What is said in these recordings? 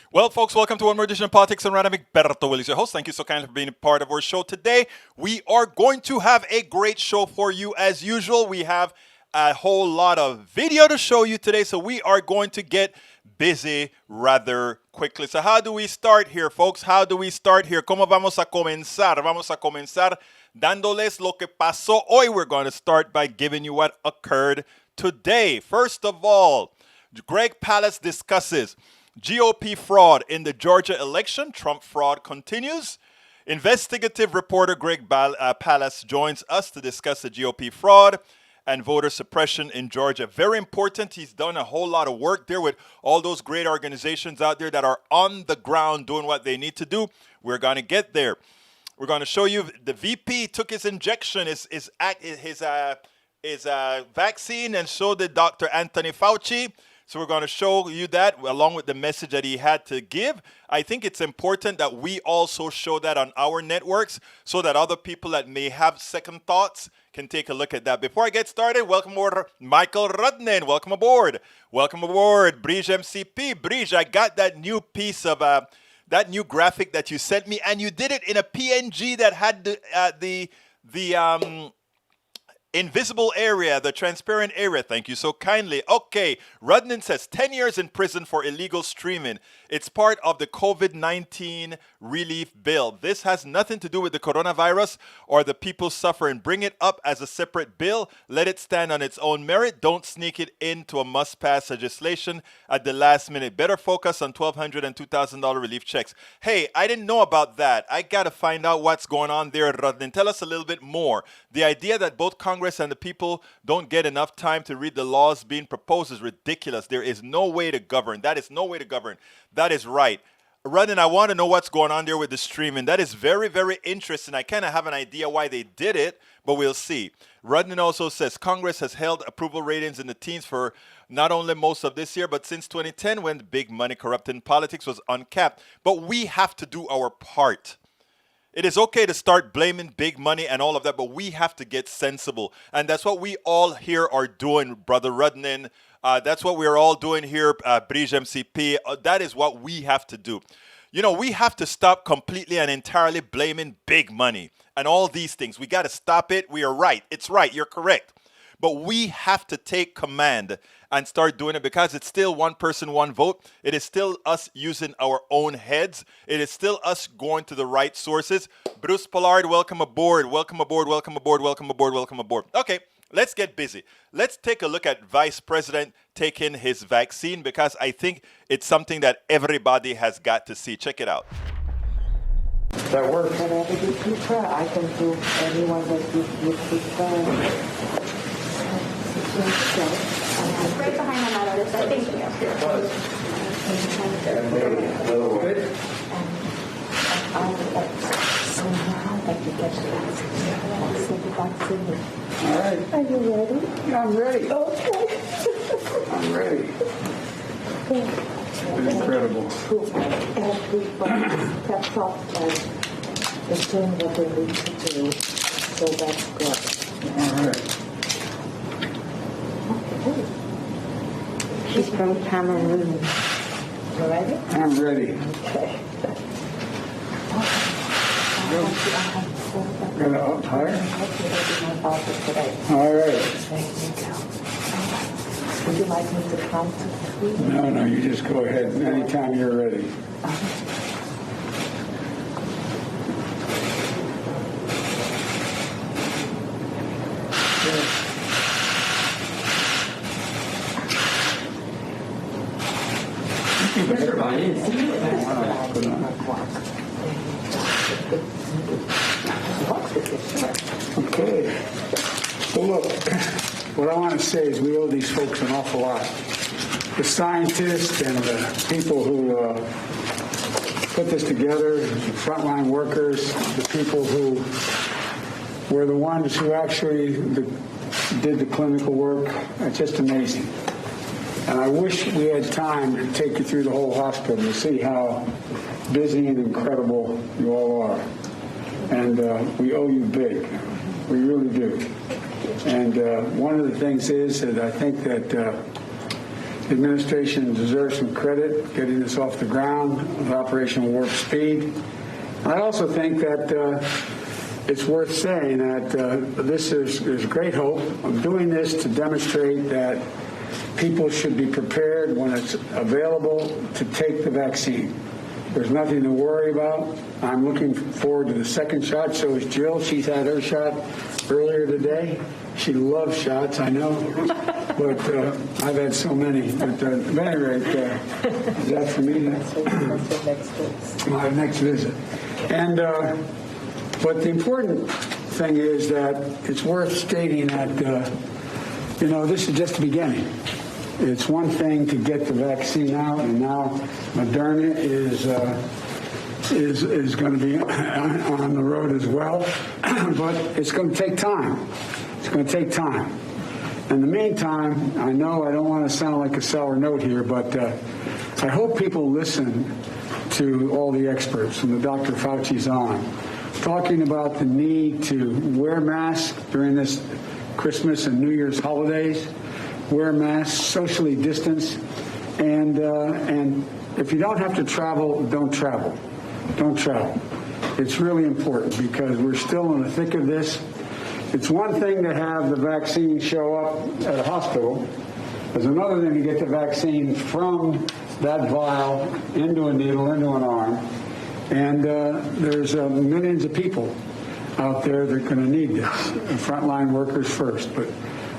Well, folks, welcome to one more edition of Politics and Random. Berto Willis, your host. Thank you so kindly for being a part of our show today. We are going to have a great show for you as usual. We have a whole lot of video to show you today, so we are going to get busy rather quickly. So how do we start here, folks? How do we start here? ¿Cómo vamos a comenzar? Vamos a comenzar dándoles lo que pasó hoy. We're going to start by giving you what occurred today. First of all, Greg Palast discusses GOP fraud in the Georgia election. Trump fraud continues. Investigative reporter Greg Palast joins us to discuss the GOP fraud and voter suppression in Georgia. Very important. He's done a whole lot of work there with all those great organizations out there that are on the ground doing what they need to do. We're going to get there. We're going to show you the VP took his injection, his vaccine, and so did Dr. Anthony Fauci. So we're going to show you that along with the message that he had to give. I think it's important that we also show that on our networks so that other people that may have second thoughts can take a look at that. Before I get started, welcome aboard Michael Rudnin. Welcome aboard. Welcome aboard, Brige MCP. Brige, I got that new piece of, that new graphic that you sent me, and you did it in a PNG that had the invisible area, the transparent area. Thank you so kindly. Okay, Rudnin says 10 years in prison for illegal streaming. It's part of the COVID-19 relief bill. This has nothing to do with the coronavirus or the people suffering. Bring it up as a separate bill. Let it stand on its own merit. Don't sneak it into a must-pass legislation at the last minute. Better focus on $1,200 and $2,000 relief checks. Hey, I didn't know about that. I got to find out what's going on there, Rudnin. Tell us a little bit more. The idea that both Congress and the people don't get enough time to read the laws being proposed is ridiculous. There is no way to govern. That is no way to govern. That is right. Rudnin, I want to know what's going on there with the streaming. That is very, very interesting. I kind of have an idea why they did it, but we'll see. Rudnin also says Congress has held approval ratings in the teens for not only most of this year, but since 2010 when big money corrupting politics was uncapped. But we have to do our part. It is okay to start blaming big money and all of that, but we have to get sensible. And that's what we all here are doing, Brother Rudnin. That's what we're all doing here, Brige MCP. That is what we have to do. You know, we have to stop completely and entirely blaming big money and all these things. We got to stop it. We are right. It's right. You're correct. But we have to take command and start doing it because it's still one person, one vote. It is still us using our own heads. It is still us going to the right sources. Bruce Pollard, welcome aboard. Welcome aboard. Welcome aboard. Welcome aboard. Welcome aboard. Okay, let's get busy. Let's take a look at Vice President taking his vaccine because I think it's something that everybody has got to see. Check it out. That works. Whatever you prefer, I can do anyone that you prefer. Right behind the metal, thank you. All right. Are you ready? I'm ready. Okay. I'm ready. It's incredible. Everybody kept up the thing that they need to do, so that's good. All right. She's from Cameroon. You ready? I'm ready. Okay. Got it up higher? Today. All right. There you go. Would you like me to count to 3? No, you just go ahead. Anytime you're ready. Okay. So look, what I want to say is we owe these folks an awful lot. The scientists and the people who put this together, the frontline workers, the people who were the ones who actually did the clinical work. It's just amazing. And I wish we had time to take you through the whole hospital to see how busy and incredible you all are. And we owe you big. We really do. And one of the things is that I think that The administration deserves some credit getting this off the ground with Operation Warp Speed. I also think that it's worth saying that there's great hope. I'm doing this to demonstrate that people should be prepared when it's available to take the vaccine. There's nothing to worry about. I'm looking forward to the second shot. So is Jill. She's had her shot earlier today. She loves shots, I know, but I've had so many. But at any rate, is that for me? My next visit. And but the important thing is that it's worth stating that this is just the beginning. It's one thing to get the vaccine out, and now Moderna is going to be on the road as well. But it's going to take time. It's going to take time. In the meantime, I know I don't want to sound like a sour note here, but I hope people listen to all the experts and the Dr. Fauci's on, talking about the need to wear masks during this Christmas and New Year's holidays, wear masks, socially distance, and if you don't have to travel, don't travel. Don't travel. It's really important because we're still in the thick of this. It's one thing to have the vaccine show up at a hospital. There's another thing to get the vaccine from that vial into a needle, into an arm. And there's millions of people out there that are going to need this, frontline workers first. But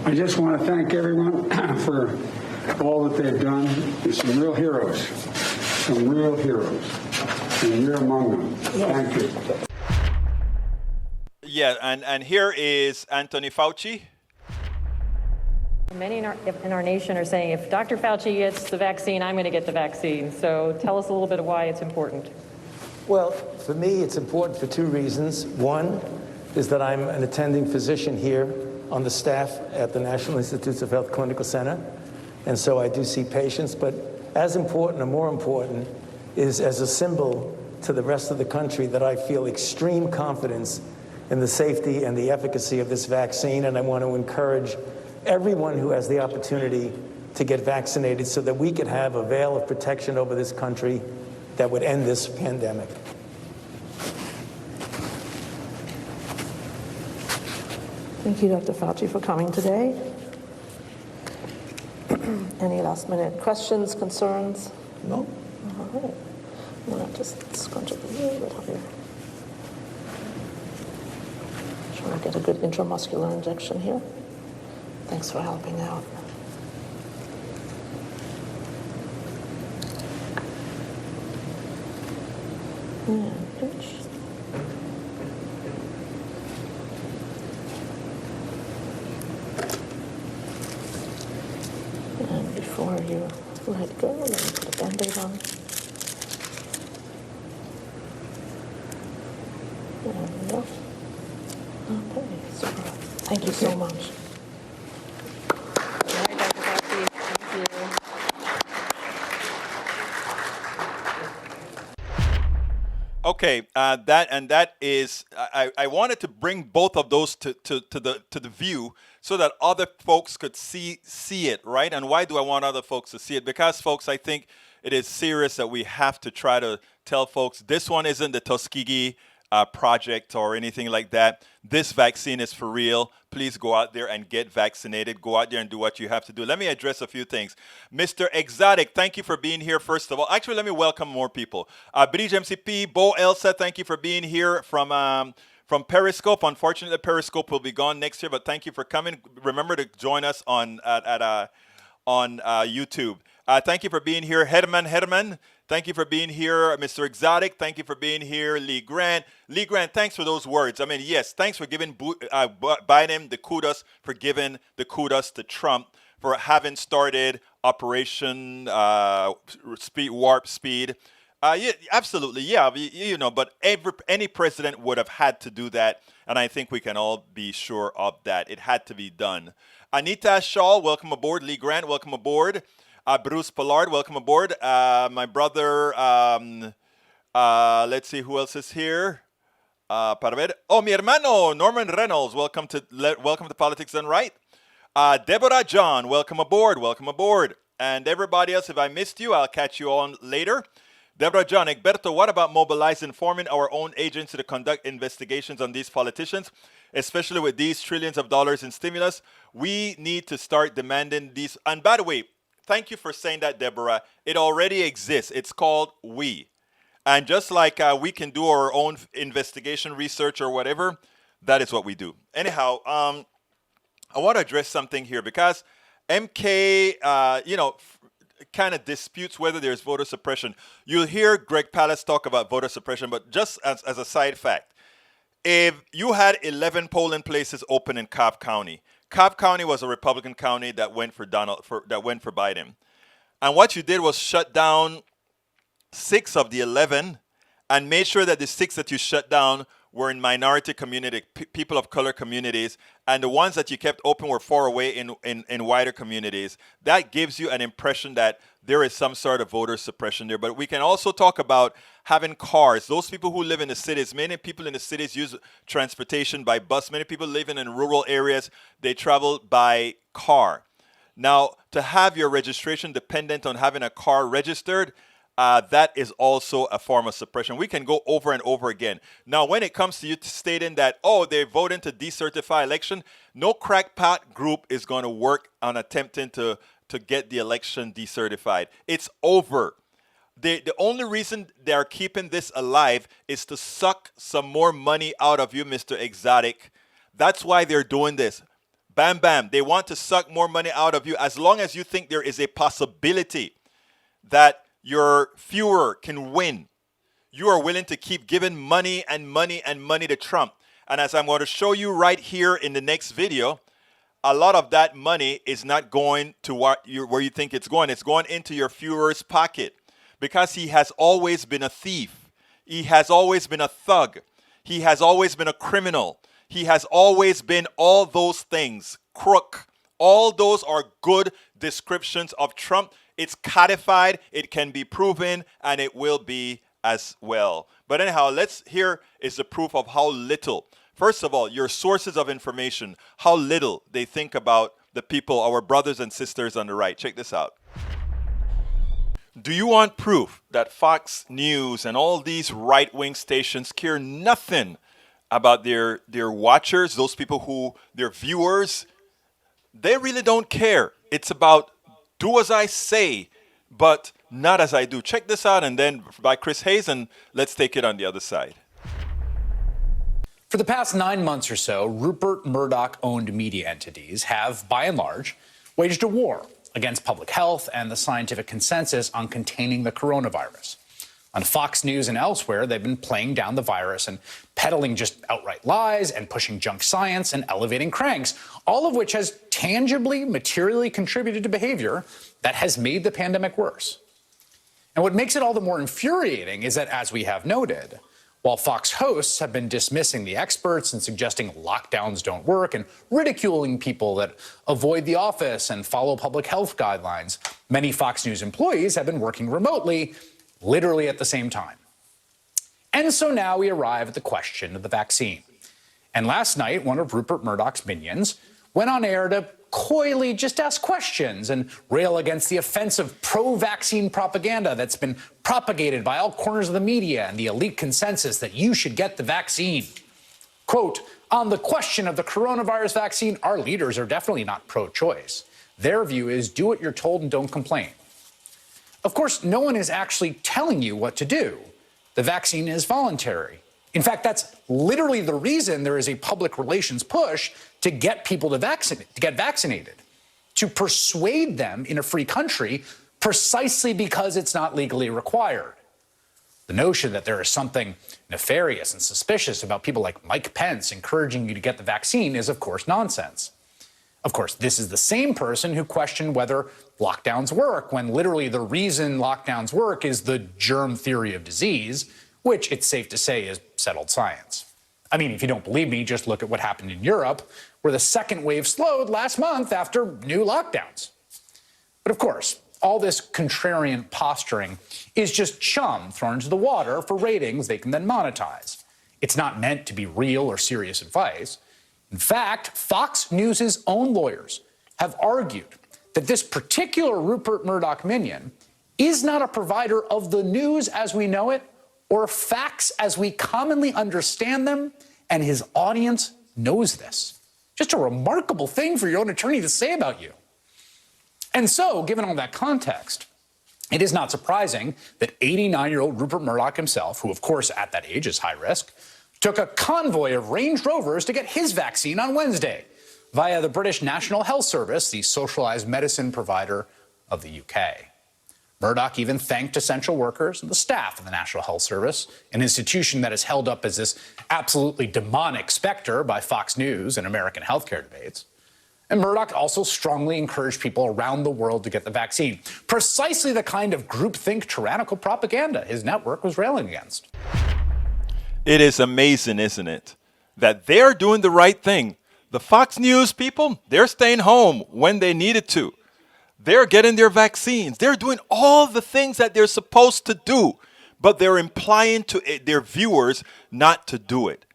I just want to thank everyone for all that they've done. There's some real heroes, and you're among them. Thank you. Yeah, and here is Anthony Fauci. Many in our nation are saying, if Dr. Fauci gets the vaccine, I'm going to get the vaccine. So tell us a little bit of why it's important. Well, for me, it's important for two reasons. One is that I'm an attending physician here on the staff at the National Institutes of Health Clinical Center, and so I do see patients. But as important or more important is as a symbol to the rest of the country that I feel extreme confidence in the safety and the efficacy of this vaccine, and I want to encourage everyone who has the opportunity to get vaccinated so that we could have a veil of protection over this country that would end this pandemic. Thank you, Dr. Fauci, for coming today. Any last-minute questions, concerns? No? All right. I'm going to just scrunch up a little bit here. Trying to get a good intramuscular injection here. Thanks for helping out. And pinch. And before you let go, let me put a Band-Aid on. There we go. Okay, super. Thank you so much. All right, Dr. Fauci. Thank you. Okay, that is. I wanted to bring both of those to the view so that other folks could see it, right? And why do I want other folks to see it? Because, folks, I think it is serious that we have to try to tell folks this one isn't the Tuskegee project or anything like that. This vaccine is for real. Please go out there and get vaccinated. Go out there and do what you have to do. Let me address a few things. Mr. Exotic, thank you for being here, first of all. Actually, let me welcome more people. Bridge MCP, Bo Elsa, thank you for being here from Periscope. Unfortunately, Periscope will be gone next year, but thank you for coming. Remember to join us on YouTube. Thank you for being here, Hedman. Thank you for being here, Mr. Exotic. Thank you for being here, Lee Grant. Lee Grant, thanks for those words. I mean, yes, thanks for giving Biden the kudos, for giving the kudos to Trump for having started Operation Warp Speed. Yeah, absolutely, yeah. But any president would have had to do that, and I think we can all be sure of that. It had to be done. Anita Shaw, welcome aboard. Lee Grant, welcome aboard. Bruce Pollard, welcome aboard. My brother, let's see who else is here. Para ver. Oh, mi hermano, Norman Reynolds, welcome to Politics Done Right. Deborah John, welcome aboard. And everybody else, if I missed you, I'll catch you on later. Deborah, John, Egberto, what about mobilizing, forming our own agency to conduct investigations on these politicians, especially with these trillions of dollars in stimulus? We need to start demanding these. And by the way, thank you for saying that, Deborah. It already exists. It's called We. And just like we can do our own investigation research or whatever, that is what we do. Anyhow, I want to address something here because MK, kind of disputes whether there's voter suppression. You'll hear Greg Palast talk about voter suppression, but just as a side fact, if you had 11 polling places open in Cobb County was a Republican county that went for Biden, and what you did was shut down 6 of the 11 and made sure that the 6 that you shut down were in minority community, people of color communities, and the ones that you kept open were far away in wider communities. That gives you an impression that there is some sort of voter suppression there. But we can also talk about having cars. Those people who live in the cities, many people in the cities use transportation by bus. Many people living in rural areas, they travel by car. Now, to have your registration dependent on having a car registered, that is also a form of suppression. We can go over and over again. Now, when it comes to you stating that, they're voting to decertify election, no crackpot group is going to work on attempting to get the election decertified. It's over. The only reason they're keeping this alive is to suck some more money out of you, Mr. Exotic. That's why they're doing this. Bam, bam. They want to suck more money out of you as long as you think there is a possibility that your Führer can win. You are willing to keep giving money and money and money to Trump. And as I'm going to show you right here in the next video, a lot of that money is not going to where you think it's going. It's going into your Führer's pocket because he has always been a thief. He has always been a thug. He has always been a criminal. He has always been all those things. Crook. All those are good descriptions of Trump. It's codified, it can be proven, and it will be as well. But anyhow, here is the proof of how little, first of all, your sources of information, how little they think about the people, our brothers and sisters on the right. Check this out. Do you want proof that Fox News and all these right-wing stations care nothing about their watchers, those people their viewers? They really don't care. It's about do as I say, but not as I do. Check this out, and then by Chris Hayes, and let's take it on the other side. For the past 9 months or so, Rupert Murdoch-owned media entities have, by and large, waged a war against public health and the scientific consensus on containing the coronavirus. On Fox News and elsewhere, they've been playing down the virus and peddling just outright lies and pushing junk science and elevating cranks, all of which has tangibly, materially contributed to behavior that has made the pandemic worse. And what makes it all the more infuriating is that, as we have noted, while Fox hosts have been dismissing the experts and suggesting lockdowns don't work and ridiculing people that avoid the office and follow public health guidelines, many Fox News employees have been working remotely, literally at the same time. And so now we arrive at the question of the vaccine. And last night, one of Rupert Murdoch's minions went on air to coyly just ask questions and rail against the offensive pro-vaccine propaganda that's been propagated by all corners of the media and the elite consensus that you should get the vaccine. Quote, on the question of the coronavirus vaccine, our leaders are definitely not pro-choice. Their view is do what you're told and don't complain. Of course, no one is actually telling you what to do. The vaccine is voluntary. In fact, that's literally the reason there is a public relations push to get people to get vaccinated, to persuade them in a free country precisely because it's not legally required. The notion that there is something nefarious and suspicious about people like Mike Pence encouraging you to get the vaccine is, of course, nonsense. Of course, this is the same person who questioned whether lockdowns work, when literally the reason lockdowns work is the germ theory of disease, which it's safe to say is settled science. I mean, if you don't believe me, just look at what happened in Europe, where the second wave slowed last month after new lockdowns. But of course, all this contrarian posturing is just chum thrown into the water for ratings they can then monetize. It's not meant to be real or serious advice. In fact, Fox News' own lawyers have argued that this particular Rupert Murdoch minion is not a provider of the news as we know it or facts as we commonly understand them, and his audience knows this. Just a remarkable thing for your own attorney to say about you. And so, given all that context, it is not surprising that 89-year-old Rupert Murdoch himself, who of course at that age is high risk, took a convoy of Range Rovers to get his vaccine on Wednesday via the British National Health Service, the socialized medicine provider of the UK. Murdoch even thanked essential workers and the staff of the National Health Service, an institution that is held up as this absolutely demonic specter by Fox News and American healthcare debates. And Murdoch also strongly encouraged people around the world to get the vaccine, precisely the kind of groupthink tyrannical propaganda his network was railing against. It is amazing, isn't it, that they're doing the right thing. The Fox News people, they're staying home when they needed to. They're getting their vaccines. They're doing all the things that they're supposed to do, but they're implying to their viewers not to do it.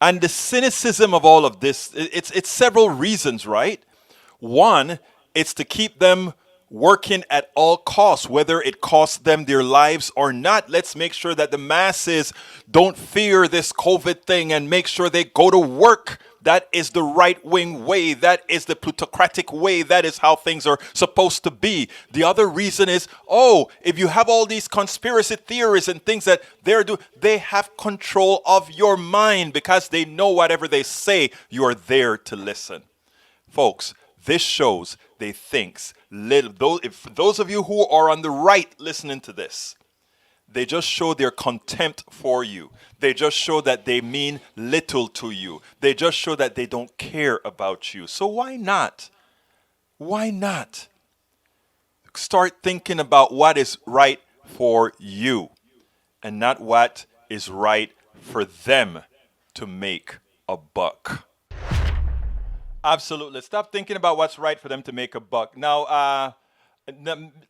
And the cynicism of all of this, it's several reasons, right? One, it's to keep them working at all costs, whether it costs them their lives or not. Let's make sure that the masses don't fear this COVID thing and make sure they go to work. That is the right-wing way. That is the plutocratic way. That is how things are supposed to be. The other reason is, if you have all these conspiracy theories and things that they're doing, they have control of your mind because they know whatever they say, you are there to listen. Folks, this shows they thinks little. If those of you who are on the right listening to this, they just show their contempt for you. They just show that they mean little to you. They just show that they don't care about you. So why not? Why not? Start thinking about what is right for you and not what is right for them to make a buck. Absolutely. Stop thinking about what's right for them to make a buck. Now,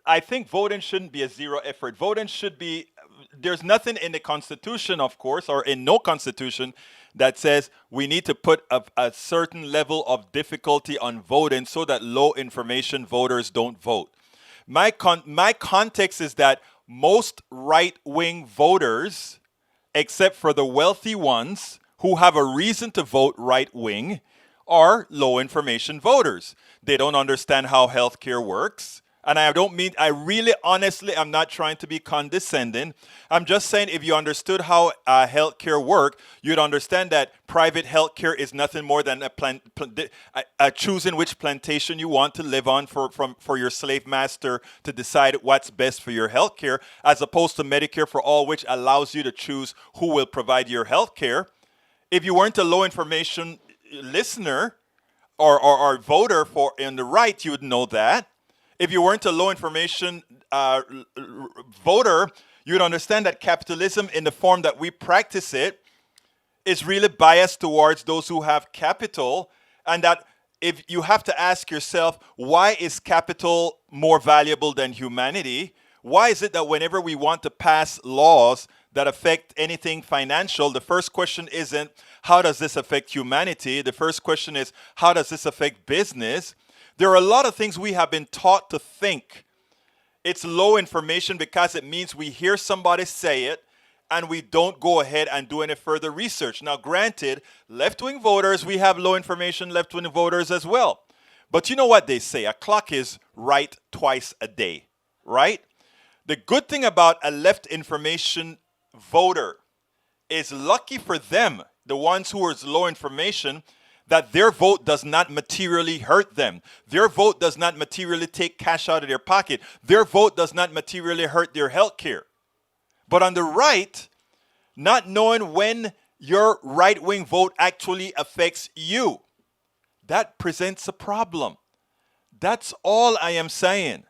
I think voting shouldn't be a zero effort. Voting should be, there's nothing in the Constitution, of course, or in no Constitution that says we need to put a certain level of difficulty on voting so that low information voters don't vote. My context is that most right-wing voters, except for the wealthy ones who have a reason to vote right-wing, are low information voters. They don't understand how healthcare works. And I really honestly, I'm not trying to be condescending. I'm just saying if you understood how healthcare work, you'd understand that private healthcare is nothing more than choosing which plantation you want to live on for your slave master to decide what's best for your healthcare, as opposed to Medicare for All, which allows you to choose who will provide your healthcare. If you weren't a low information listener or voter in the right, you would know that. If you weren't a low information voter, you'd understand that capitalism in the form that we practice it is really biased towards those who have capital, and that if you have to ask yourself, why is capital more valuable than humanity? Why is it that whenever we want to pass laws that affect anything financial, the first question isn't, how does this affect humanity? The first question is, how does this affect business? There are a lot of things we have been taught to think. It's low information because it means we hear somebody say it and we don't go ahead and do any further research. Now, granted, left-wing voters, we have low information left-wing voters as well. But you know what they say, a clock is right twice a day, right? The good thing about a left information voter is, lucky for them, the ones who are low information, that their vote does not materially hurt them. Their vote does not materially take cash out of their pocket. Their vote does not materially hurt their health care. But on the right, not knowing when your right-wing vote actually affects you, that presents a problem. That's all I am saying.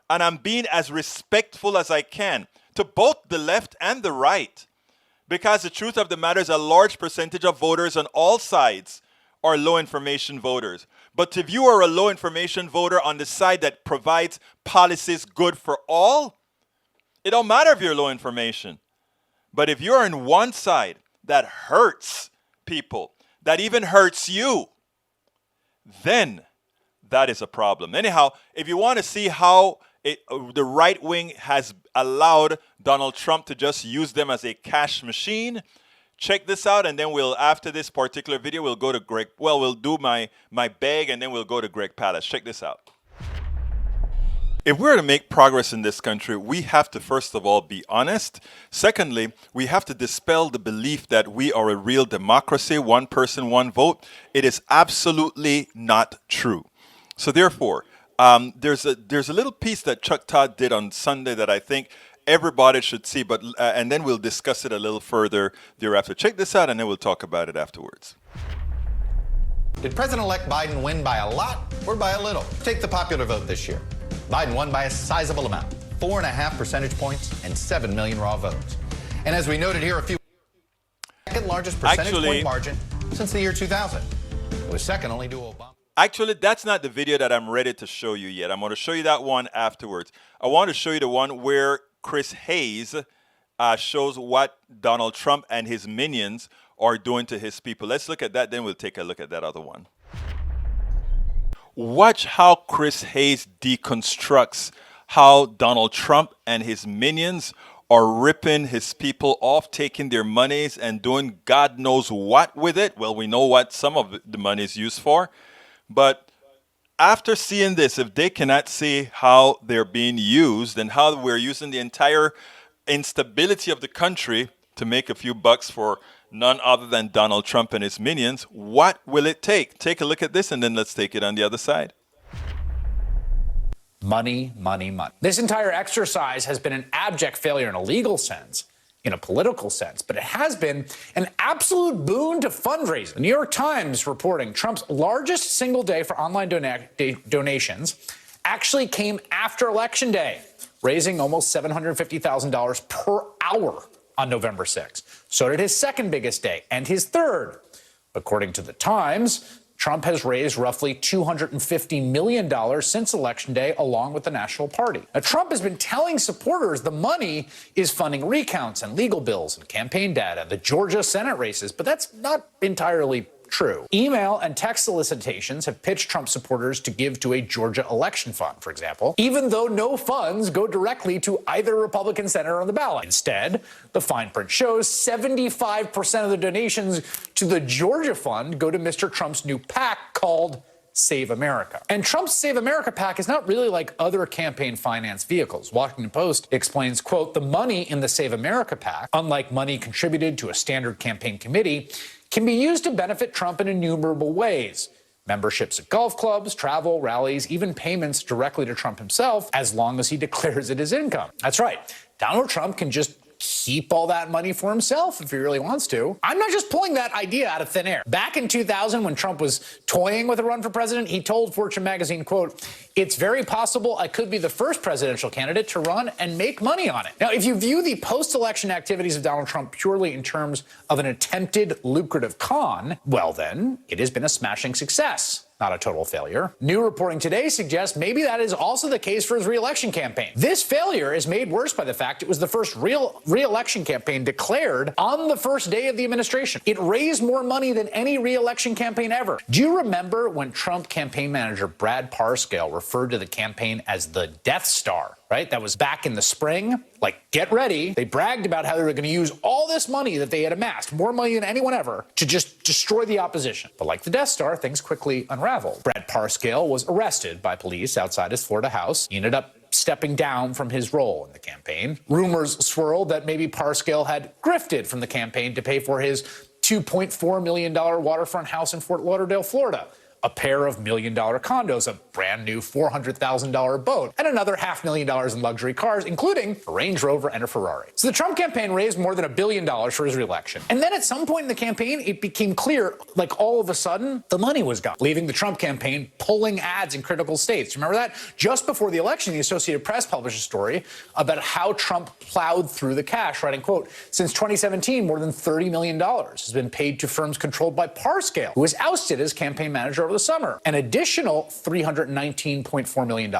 And I'm being as respectful as I can to both the left and the right. Because the truth of the matter is, a large percentage of voters on all sides are low information voters. But if you are a low information voter on the side that provides policies good for all, it don't matter if you're low information. But if you're on one side that hurts people, that even hurts you, then that is a problem. Anyhow, if you want to see how the right wing has allowed Donald Trump to just use them as a cash machine, check this out, and then after this particular video, we'll go to Greg. Well, we'll do my bag, and then we'll go to Greg Palast. Check this out. If we're to make progress in this country, we have to, first of all, be honest. Secondly, we have to dispel the belief that we are a real democracy, one person, one vote. It is absolutely not true. So therefore, there's a little piece that Chuck Todd did on Sunday that I think everybody should see, but and then we'll discuss it a little further thereafter. Check this out, and then we'll talk about it afterwards. Did President-elect Biden win by a lot or by a little? Take the popular vote this year. Biden won by a sizable amount, 4.5 percentage points and 7 million raw votes. And as we noted here, second largest percentage point margin since the year 2000. It was second only to Obama. Actually, that's not the video that I'm ready to show you yet. I'm going to show you that one afterwards. I want to show you the one where Chris Hayes shows what Donald Trump and his minions are doing to his people. Let's look at that, then we'll take a look at that other one. Watch how Chris Hayes deconstructs how Donald Trump and his minions are ripping his people off, taking their monies and doing God knows what with it. Well, we know what some of the money is used for. But after seeing this, if they cannot see how they're being used and how we're using the entire instability of the country to make a few bucks for none other than Donald Trump and his minions, what will it take? Take a look at this, and then let's take it on the other side. Money, money, money. This entire exercise has been an abject failure in a legal sense, in a political sense, but it has been an absolute boon to fundraising. The New York Times reporting Trump's largest single day for online donations actually came after Election Day, raising almost $750,000 per hour on November 6th. So did his second biggest day and his third. According to the Times, Trump has raised roughly $250 million since Election Day, along with the National Party. Now, Trump has been telling supporters the money is funding recounts and legal bills and campaign data, the Georgia Senate races, but that's not entirely true. Email and text solicitations have pitched Trump supporters to give to a Georgia election fund, for example, even though no funds go directly to either Republican senator on the ballot. Instead, the fine print shows 75% of the donations to the Georgia fund go to Mr. Trump's new PAC called Save America. And Trump's Save America PAC is not really like other campaign finance vehicles. Washington Post explains, quote, the money in the Save America PAC, unlike money contributed to a standard campaign committee, can be used to benefit Trump in innumerable ways. Memberships at golf clubs, travel, rallies, even payments directly to Trump himself, as long as he declares it his income. That's right. Donald Trump can just keep all that money for himself if he really wants to. I'm not just pulling that idea out of thin air. Back in 2000, when Trump was toying with a run for president, he told Fortune magazine, quote, it's very possible I could be the first presidential candidate to run and make money on it. Now, if you view the post-election activities of Donald Trump purely in terms of an attempted lucrative con, well then, it has been a smashing success, not a total failure. New reporting today suggests maybe that is also the case for his re-election campaign. This failure is made worse by the fact it was the first real re-election campaign declared on the first day of the administration. It raised more money than any re-election campaign ever. Do you remember when Trump campaign manager Brad Parscale referred to the campaign as the Death Star? Right? That was back in the spring. Like, get ready. They bragged about how they were going to use all this money that they had amassed, more money than anyone ever, to just destroy the opposition. But like the Death Star, things quickly unraveled. Brad Parscale was arrested by police outside his Florida house. He ended up stepping down from his role in the campaign. Rumors swirled that maybe Parscale had grifted from the campaign to pay for his $2.4 million waterfront house in Fort Lauderdale, Florida, a pair of $1 million condos, a brand new $400,000 boat, and another $500,000 in luxury cars, including a Range Rover and a Ferrari. So the Trump campaign raised more than $1 billion for his reelection. And then at some point in the campaign, it became clear, like all of a sudden, the money was gone, leaving the Trump campaign pulling ads in critical states. Remember that? Just before the election, the Associated Press published a story about how Trump plowed through the cash, writing, quote, since 2017, more than $30 million has been paid to firms controlled by Parscale, who was ousted as campaign manager over the summer. An additional $319.4 million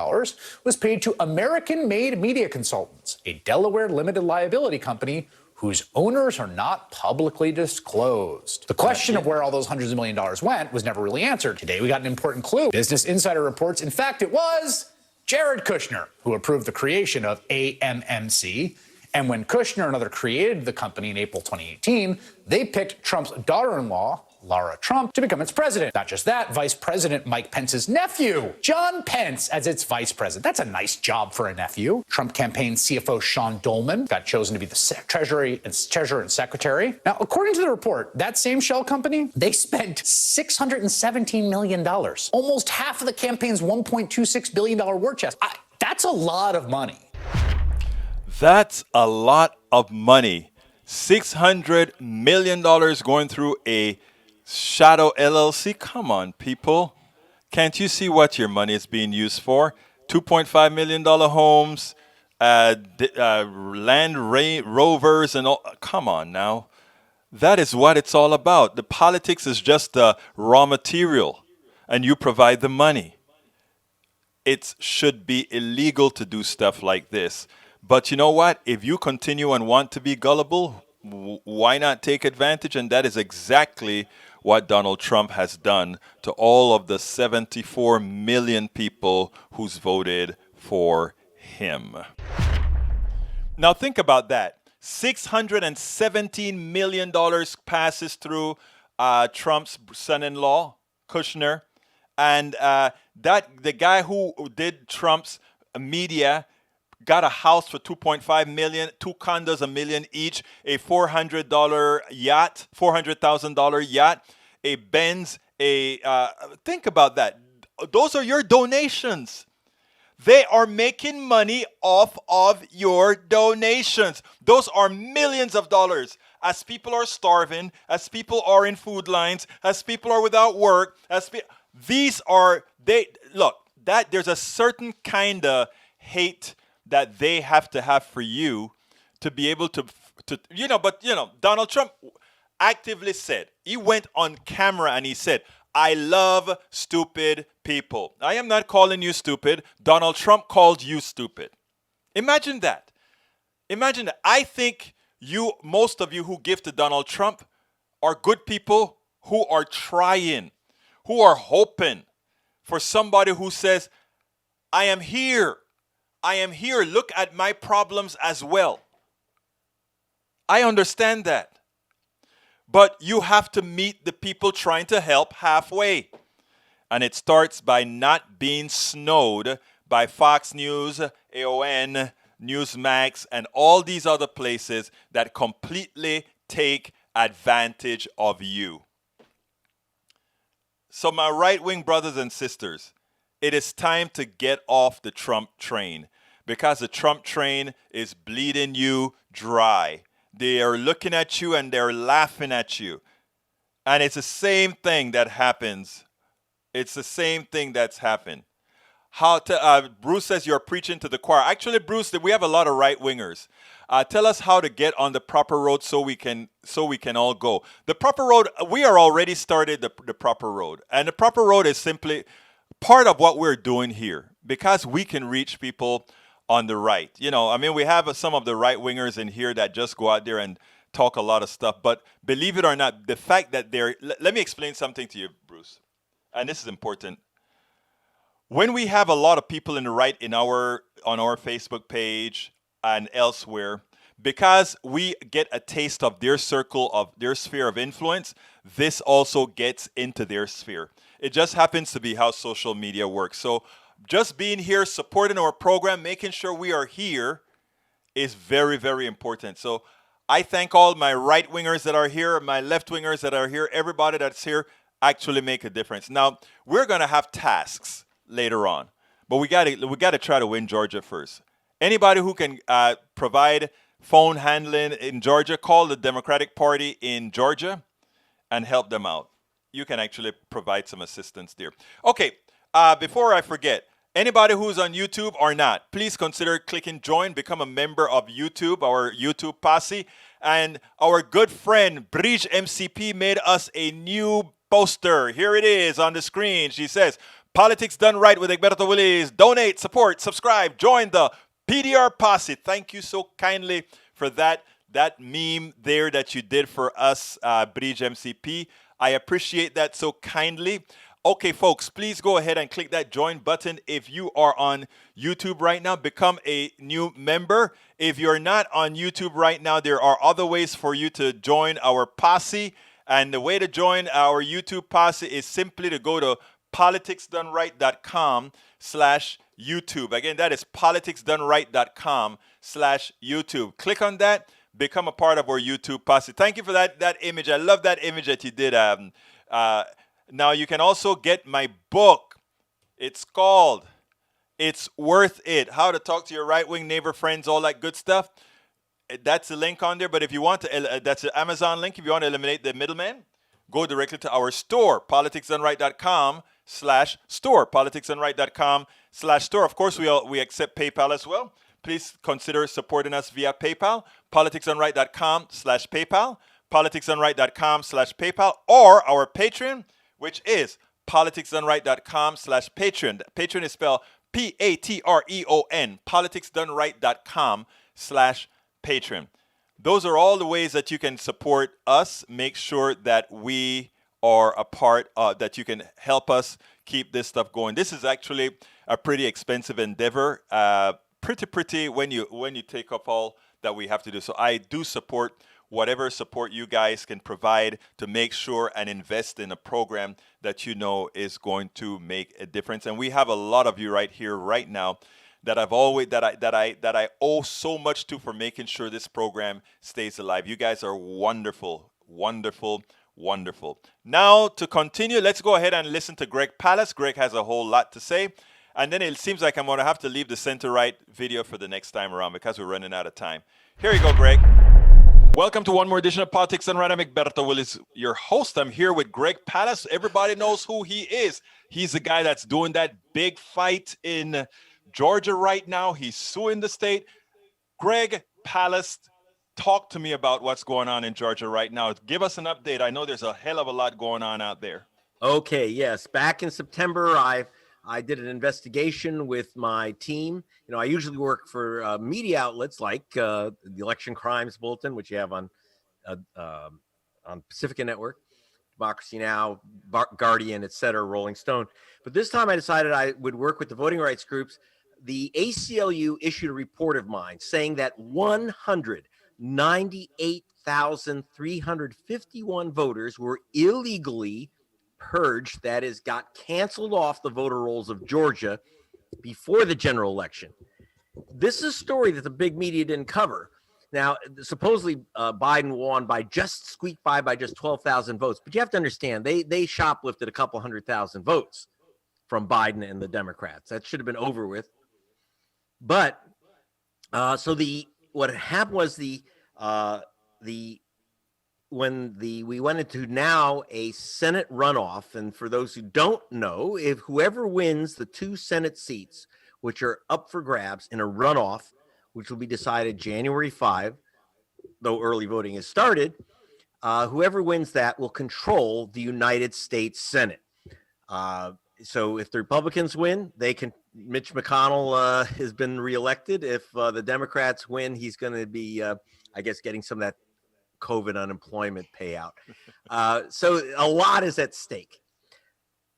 was paid to American-made media consultants, a Delaware limited liability company whose owners are not publicly disclosed. The question of where all those hundreds of million dollars went was never really answered. Today, we got an important clue. Business Insider reports, in fact, it was Jared Kushner who approved the creation of AMMC. And when Kushner and others created the company in April 2018, they picked Trump's daughter-in-law, Lara Trump, to become its president. Not just that, Vice President Mike Pence's nephew, John Pence, as its vice president. That's a nice job for a nephew. Trump campaign CFO Sean Dolman got chosen to be the treasurer and secretary. Now, according to the report, that same shell company, they spent $617 million, almost half of the campaign's $1.26 billion war chest. That's a lot of money. That's a lot of money. $600 million going through a shadow LLC. Come on, people. Can't you see what your money is being used for? $2.5 million homes, Land Rovers, and all. Come on now. That is what it's all about. The politics is just the raw material, and you provide the money. It should be illegal to do stuff like this. But you know what? If you continue and want to be gullible, why not take advantage? And that is exactly what Donald Trump has done to all of the 74 million people who's voted for him. Now think about that. $617 million passes through Trump's son-in-law, Kushner. And the guy who did Trump's media got a house for $2.5 million, 2 condos, $1 million each, a $400,000 yacht, a Benz, think about that. Those are your donations. They are making money off of your donations. Those are millions of dollars. As people are starving, as people are in food lines, as people are without work, there's a certain kind of hate that they have to have for you to be able to Donald Trump actively said, he went on camera and he said, I love stupid people. I am not calling you stupid. Donald Trump called you stupid. Imagine that. Imagine that. I think most of you who give to Donald Trump are good people who are trying, who are hoping for somebody who says, I am here. I am here. Look at my problems as well. I understand that. But you have to meet the people trying to help halfway. And it starts by not being snowed by Fox News, AON, Newsmax, and all these other places that completely take advantage of you. So my right-wing brothers and sisters, it is time to get off the Trump train, because the Trump train is bleeding you dry. They are looking at you and they're laughing at you. And it's the same thing that happens. It's the same thing that's happened. Bruce says you're preaching to the choir. Actually, Bruce, we have a lot of right-wingers. Tell us how to get on the proper road so we can all go. The proper road, we are already started the proper road. And the proper road is simply part of what we're doing here, because we can reach people on the right. We have some of the right-wingers in here that just go out there and talk a lot of stuff. But believe it or not, the fact that let me explain something to you, Bruce. And this is important. When we have a lot of people in the right on our Facebook page and elsewhere, because we get a taste of their circle, of their sphere of influence, this also gets into their sphere. It just happens to be how social media works. So just being here, supporting our program, making sure we are here is very, very important. So I thank all my right-wingers that are here, my left-wingers that are here, everybody that's here actually make a difference. Now, we're going to have tasks later on, but we got to try to win Georgia first. Anybody who can provide phone handling in Georgia, call the Democratic Party in Georgia and help them out. You can actually provide some assistance there. Okay, before I forget, anybody who's on YouTube or not, please consider clicking join, become a member of YouTube, our YouTube posse. And our good friend, Bridge MCP, made us a new poster. Here it is on the screen. She says, Politics Done Right with Egberto Willis. Donate, support, subscribe, join the PDR posse. Thank you so kindly for that that meme there that you did for us, Bridge MCP. I appreciate that so kindly. Okay, folks, please go ahead and click that join button. If you are on YouTube right now, become a new member. If you're not on YouTube right now, there are other ways for you to join our posse. And the way to join our YouTube posse is simply to go to politicsdoneright.com/YouTube. Again, that is politicsdoneright.com/YouTube. Click on that, become a part of our YouTube posse. Thank you for that image. I love that image that you did. Now you can also get my book. It's called It's Worth It: How to Talk to Your Right-Wing Neighbor Friends, all that good stuff. That's the link on there. But if you want to, that's the Amazon link. If you want to eliminate the middleman, go directly to our store, politicsdoneright.com/store, politicsdoneright.com/store. Of course, we accept PayPal as well. Please consider supporting us via PayPal, politicsdoneright.com/PayPal, politicsdoneright.com/PayPal, or our Patreon, which is politicsdoneright.com/Patreon. Patreon is spelled Patreon, politicsdoneright.com/Patreon. Those are all the ways that you can support us. Make sure that we are a part that you can help us keep this stuff going. This is actually a pretty expensive endeavor. Pretty when you take up all that we have to do. So I do support whatever support you guys can provide to make sure and invest in a program that you know is going to make a difference. And we have a lot of you right here, right now, that I owe so much to for making sure this program stays alive. You guys are wonderful, wonderful, wonderful. Now to continue, let's go ahead and listen to Greg Palast. Greg has a whole lot to say. And then it seems like I'm going to have to leave the center-right video for the next time around because we're running out of time. Here you go, Greg. Welcome to one more edition of Politics Done Right. I'm Egberto Willis, your host. I'm here with Greg Palast. Everybody knows who he is. He's the guy that's doing that big fight in Georgia right now. He's suing the state. Greg Palast, talk to me about what's going on in Georgia right now. Give us an update. I know there's a hell of a lot going on out there. Okay, yes. Back in September, I did an investigation with my team. You know, I usually work for media outlets like the Election Crimes Bulletin, which you have on Pacifica Network, Democracy Now!, Guardian, etc., Rolling Stone. But this time I decided I would work with the voting rights groups. The ACLU issued a report of mine saying that 198,351 voters were illegally purged, that is, got canceled off the voter rolls of Georgia before the general election. This is a story that the big media didn't cover. Now, supposedly Biden won squeaked by just 12,000 votes. But you have to understand, they shoplifted a couple 100,000 votes from Biden and the Democrats. That should have been over with. But what happened was we went into now a Senate runoff, and for those who don't know, if whoever wins the 2 Senate seats, which are up for grabs in a runoff, which will be decided January 5, though early voting has started, whoever wins that will control the United States Senate. So if the Republicans win, Mitch McConnell has been reelected. If the Democrats win, he's going to be, I guess, getting some of that COVID unemployment payout. So a lot is at stake.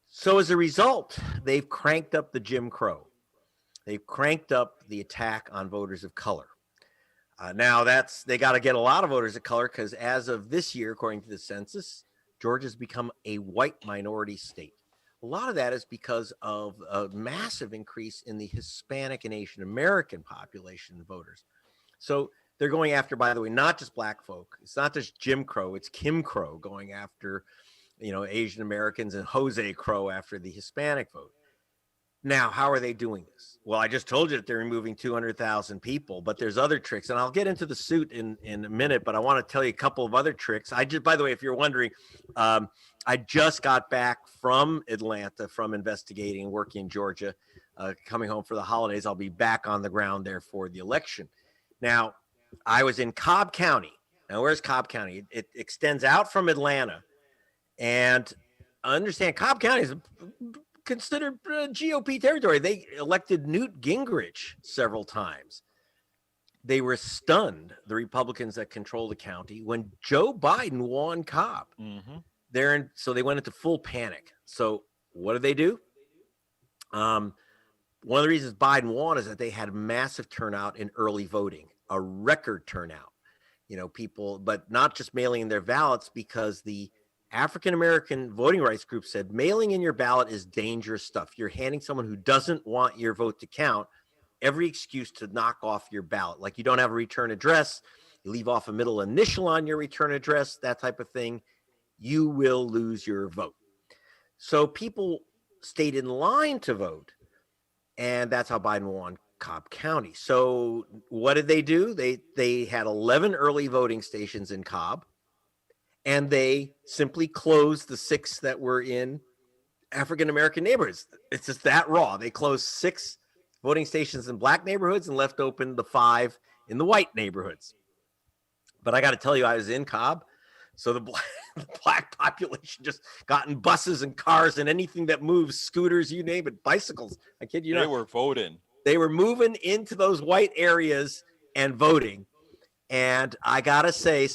So as a result, they've cranked up the Jim Crow. They've cranked up the attack on voters of color. Now they got to get a lot of voters of color because as of this year, according to the census, Georgia's become a white minority state. A lot of that is because of a massive increase in the Hispanic and Asian American population of voters. So they're going after, by the way, not just black folk. It's not just Jim Crow. It's Kim Crow going after, Asian Americans, and Jose Crow after the Hispanic vote. Now, how are they doing this? Well, I just told you that they're removing 200,000 people, but there's other tricks, and I'll get into the suit in a minute, but I want to tell you a couple of other tricks. By the way, if you're wondering, I just got back from Atlanta from investigating, working in Georgia, coming home for the holidays. I'll be back on the ground there for the election. Now, I was in Cobb County. Now, where's Cobb County? It extends out from Atlanta, and I understand Cobb County is considered GOP territory. They elected Newt Gingrich several times. they were stunned, the Republicans that control the county, when Joe Biden won Cobb. So they went into full panic. So what did they do? One of the reasons Biden won is that they had massive turnout in early voting, a record turnout. People, but not just mailing in their ballots, because the African-American voting rights group said mailing in your ballot is dangerous stuff. You're handing someone who doesn't want your vote to count every excuse to knock off your ballot. Like you don't have a return address, you leave off a middle initial on your return address, that type of thing, you will lose your vote. So people stayed in line to vote, and that's how Biden won Cobb County. So what did they do? They had 11 early voting stations in Cobb, and they simply closed the 6 that were in African-American neighborhoods. It's just that raw. They closed 6 voting stations in black neighborhoods and left open the 5 in the white neighborhoods. But I got to tell you, I was in Cobb, so the black population just got in buses and cars and anything that moves, scooters, you name it, bicycles. I kid you not. They were voting. They were moving into those white areas and voting. And I got to say,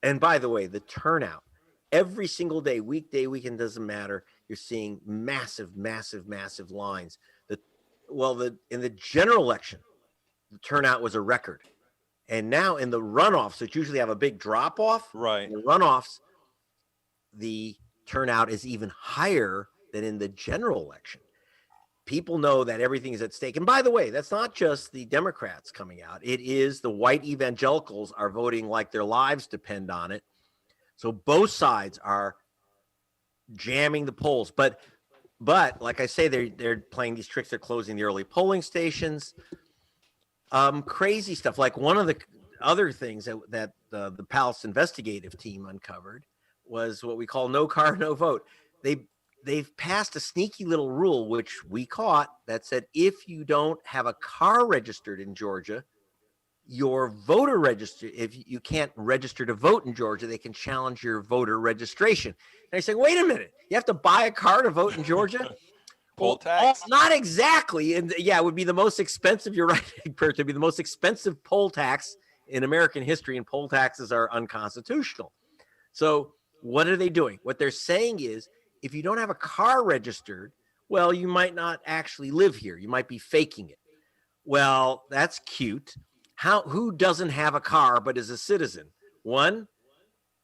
and by the way, the turnout, every single day, weekday, weekend, doesn't matter. You're seeing massive, massive, massive lines. In the general election, the turnout was a record. And now in the runoffs, which usually have a big drop off, right? In the runoffs, the turnout is even higher than in the general election. People know that everything is at stake. And by the way, that's not just the Democrats coming out. It is the white evangelicals are voting like their lives depend on it. So both sides are jamming the polls. But like I say, they're playing these tricks. They're closing the early polling stations. Crazy stuff. Like one of the other things that the Palast investigative team uncovered was what we call no car, no vote. They've passed a sneaky little rule, which we caught, that said if you don't have a car registered in Georgia, your voter register, if you can't register to vote in Georgia, they can challenge your voter registration. And I say, wait a minute, you have to buy a car to vote in Georgia? Poll tax? Not exactly. And yeah, it would be the most expensive, you're right, Bert, to be the most expensive poll tax in American history, and poll taxes are unconstitutional. So what are they doing? What they're saying is, if you don't have a car registered, well, you might not actually live here. You might be faking it. Well, that's cute. Who doesn't have a car but is a citizen? One,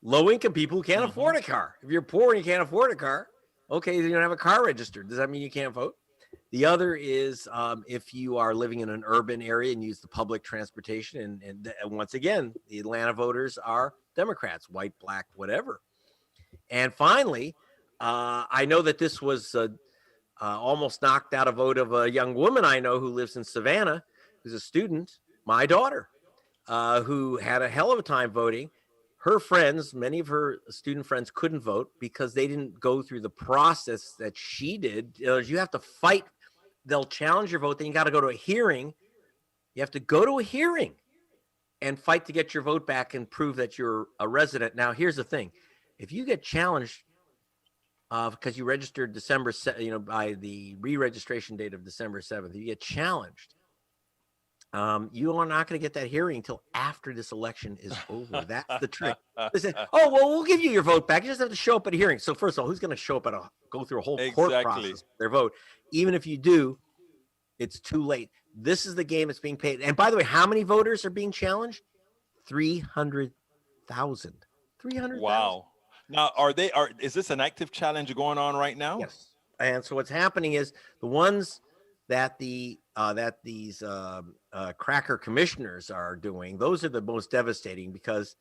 low-income people who can't afford a car. If you're poor and you can't afford a car, okay, you don't have a car registered. Does that mean you can't vote? The other is if you are living in an urban area and use the public transportation. And once again, the Atlanta voters are Democrats, white, black, whatever. And finally, I know that this was almost knocked out a vote of a young woman I know who lives in Savannah, who's a student, my daughter, who had a hell of a time voting. Her friends, many of her student friends, couldn't vote because they didn't go through the process that she did. You have to fight. They'll challenge your vote. Then you got to go to a hearing. You have to go to a hearing and fight to get your vote back and prove that you're a resident. Now, here's the thing. If you get challenged because you registered December, by the re-registration date of December 7th, you get challenged. You are not going to get that hearing until after this election is over. That's the trick. They say, oh, well, we'll give you your vote back. You just have to show up at a hearing. So first of all, who's going to show up go through a whole court process for their vote? Even if you do, it's too late. This is the game that's being paid. And by the way, how many voters are being challenged? 300,000. 300,000. Wow. Now, is this an active challenge going on right now? Yes. And so what's happening is the ones that these cracker commissioners are doing, those are the most devastating because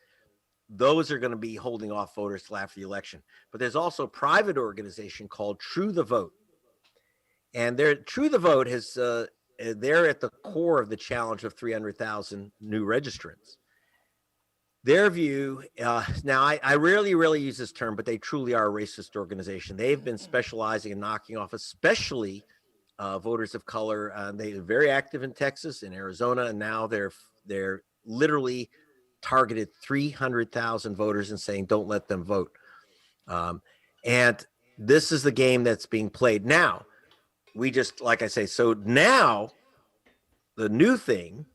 those are going to be holding off voters till after the election. But there's also a private organization called True the Vote. And True the Vote they're at the core of the challenge of 300,000 new registrants. Their view, now I rarely use this term, but they truly are a racist organization. They've been specializing in knocking off especially voters of color. They're very active in Texas, in Arizona, and now they're literally targeted 300,000 voters and saying, don't let them vote. And this is the game that's being played. Now, like I say, so now the new thing